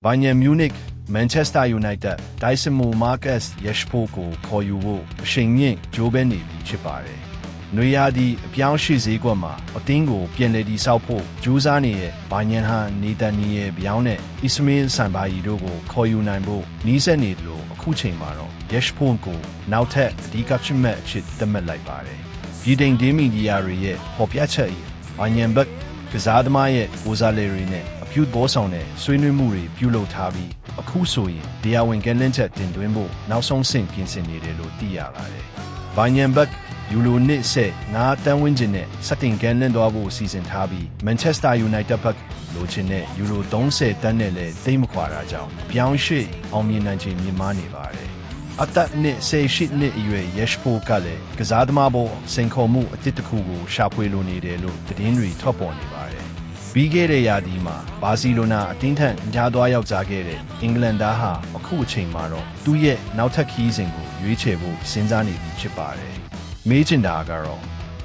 Bayern Munich, Manchester United, Dysimo Marcus Rashford ကိုခေါ်ယူဖို့အရှိန်မြင့်ကြိုးပမ်းနေပြီဖြစ်ပါတယ်။နွေရာသီအပြောင်းရွှေ့ဈေးကွက်မှာအသင်းကိုပြန်လည်တည်ဆောက်ဖို့ကြိုးစားနေတဲ့ဘိုင်ယန်ဟာနေတန်နီရဲ့ပြောင်းနဲ့အစ္စမေးလ်ဆန်ဘာယီတို့ကိုခေါ်ယူနိုင်ဖို့နီးစပ်နေတယ်လို့အခုချိန်မှာတော့ Rashford ကိုနောက်ထပ်အဓိကချစ်မှတ်အဖြစ်သတ်မှတ်လိုက်ပါတယ်။ပြည်တိုင်ဒေးမီဒီယာတွေရဲ့ဖော်ပြချက်အရဘိုင်ယန်ဘက်ကစားသမားရဲ့ကိုစားလှယ်တွေနဲ့အပြုဘောဆောင်တဲ့ဆွေးနွေးမှုတွေပြုလုပ်ထားပြီးအခုဆိုရင်တရားဝင်ကမ်းလှမ်းချက်တင်သွင်းဖို့နောက်ဆုံးဆင့်ပြင်ဆင်နေတယ်လို့သိရပါတယ်။ဘိုင်ယန်ဘက်ယူလိုနစ်ဆက်9တန်းဝန်းကျင်နဲ့စတင်ကမ်းလှမ်းသွားဖို့စီစဉ်ထားပြီး Manchester United ဘက်လိုချင်တဲ့ယူရို30တန်းနဲ့လည်းသိမ့်မခွာတာကြောင့်ပြောင်းရွှေ့အောင်မြင်နိုင်ခြင်းမြင့်မားနေပါတယ်။အသက်နဲ့18နှစ်အရွယ် Rashford ကလည်းကစားသမားပေါ်စိန်ခေါ်မှုအသစ်တစ်ခုကိုရှာဖွေလိုနေတယ်လို့သတင်းတွေထွက်ပေါ်နေပါတယ်။ပြီးခဲ့တဲ့ရာသီမှာဘာစီလိုနာအသင်းထက်ကြားသွားရောက်စားခဲ့တဲ့အင်္ဂလန်သားဟာအခုအချိန်မှာတော့သူ့ရဲ့နောက်ထပ်ခီးစဉ်ကိုရွေးချယ်ဖို့စဉ်းစားနေပြီဖြစ်ပါတယ်။မေးချင်တာကတော့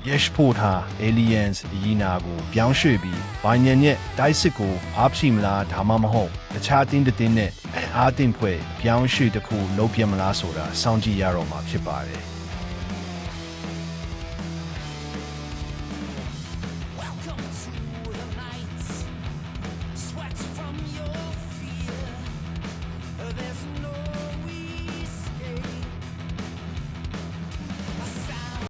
Rashford ဟာ Aliens အရီနာကိုပြောင်းရွှေ့ပြီးဘိုင်ယန်ရဲ့တိုက်စစ်ကိုအားဖြည့်မလားဒါမှမဟုတ်တခြားအသင်းတစ်သင်းနဲ့အားတင်ဖွဲ့ပြောင်းရွှေ့တစ်ခုလုပ်ပြမလားဆိုတာစောင့်ကြည့်ရတော့မှာဖြစ်ပါတယ်။